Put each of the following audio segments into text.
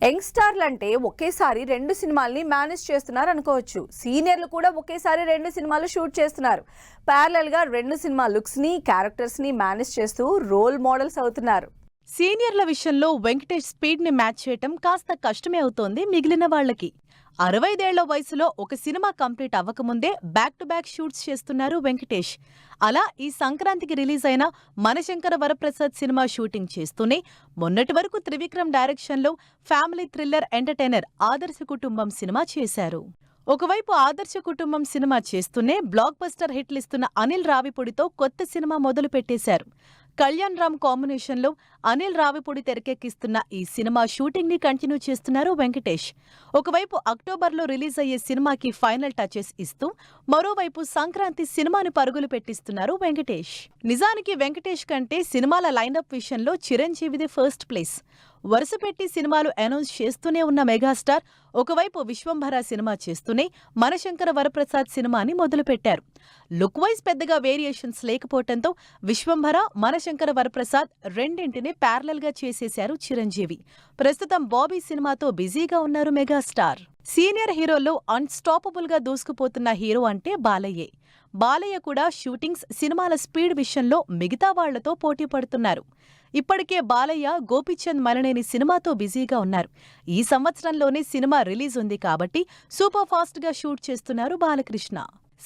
యంగ్స్టార్లు అంటే ఒకేసారి 2 సినిమాల్ని మేనేజ్ చేస్తున్నారు అనుకోవచ్చు. సీనియర్లు కూడా ఒకేసారి 2 సినిమాలు షూట్ చేస్తున్నారు. ప్యారలల్ గా 2 సినిమా లుక్స్ ని, క్యారెక్టర్స్ ని మేనేజ్ చేస్తూ రోల్ మోడల్స్ అవుతున్నారు. సీనియర్ల విషయంలో వెంకటేష్ స్పీడ్ ని మ్యాచ్ చేయటం కాస్త కష్టమే అవుతోంది మిగిలిన వాళ్లకి. 65 వయసులో ఒక సినిమా కంప్లీట్ అవ్వకముందే బ్యాక్ టు బ్యాక్ షూట్స్ చేస్తున్నారు వెంకటేష్. అలా ఈ సంక్రాంతికి రిలీజ్ అయిన మనశంకర వరప్రసాద్ సినిమా షూటింగ్ చేస్తూనే మొన్నటి వరకు త్రివిక్రమ్ డైరెక్షన్లో ఫ్యామిలీ థ్రిల్లర్ ఎంటర్టైనర్ ఆదర్శ కుటుంబం సినిమా చేశారు. ఒకవైపు ఆదర్శ కుటుంబం సినిమా చేస్తూనే బ్లాక్ బస్టర్ హిట్లిస్తున్న అనిల్ రావిపూడితో కొత్త సినిమా మొదలు పెట్టేశారు. కళ్యాణ్ రామ్ కాంబినేషన్లో అనిల్ రావిపూడి తెరకెక్కిస్తున్న ఈ సినిమా షూటింగ్ ని కంటిన్యూ చేస్తున్నారు వెంకటేష్. ఒకవైపు అక్టోబర్లో రిలీజ్ అయ్యే సినిమాకి ఫైనల్ టచెస్ ఇస్తూ మరోవైపు సంక్రాంతి సినిమాని పరుగులు పెట్టిస్తున్నారు వెంకటేష్. నిజానికి వెంకటేష్ కంటే సినిమాల లైనప్ విషయంలో చిరంజీవిది ఫస్ట్ ప్లేస్. వరుసపెట్టి సినిమాలు అనౌన్స్ చేస్తూనే ఉన్న మెగాస్టార్ ఒకవైపు విశ్వంభర సినిమా చేస్తూనే మనశంకర వరప్రసాద్ సినిమాని మొదలుపెట్టారు. లుక్ వైజ్ పెద్దగా వేరియేషన్స్ లేకపోవడంతో విశ్వంభర, మనశంకర వరప్రసాద్ రెండింటినీ ప్యారలల్ గా చేసేశారు చిరంజీవి. ప్రస్తుతం బాబీ సినిమాతో బిజీగా ఉన్నారు మెగాస్టార్. సీనియర్ హీరోల్లో అన్స్టాపబుల్ గా దూసుకుపోతున్న హీరో అంటే బాలయ్యే. బాలయ్య కూడా షూటింగ్స్, సినిమాల స్పీడ్ విషయంలో మిగతా వాళ్లతో పోటీ పడుతున్నారు. ఇప్పటికే బాలయ్య గోపీచంద్ మలనేని సినిమాతో బిజీగా ఉన్నారు. ఈ సంవత్సరంలోనే సినిమా రిలీజ్ ఉంది కాబట్టి సూపర్ ఫాస్ట్ గా షూట్ చేస్తున్నారు బాలకృష్ణ.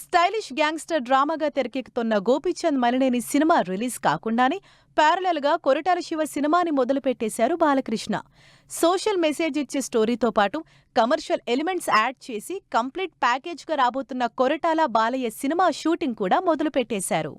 స్టైలిష్ గ్యాంగ్స్టర్ డ్రామాగా తెరకెక్కుతున్న గోపీచంద్ మలనేని సినిమా రిలీజ్ కాకుండానే ప్యారలల్ గా కొరటాల శివ సినిమాని మొదలుపెట్టేశారు బాలకృష్ణ. సోషల్ మెసేజ్ ఇచ్చే స్టోరీతో పాటు కమర్షియల్ ఎలిమెంట్స్ యాడ్ చేసి కంప్లీట్ ప్యాకేజ్ గా రాబోతున్న కొరటాల బాలయ్య సినిమా షూటింగ్ కూడా మొదలుపెట్టేశారు.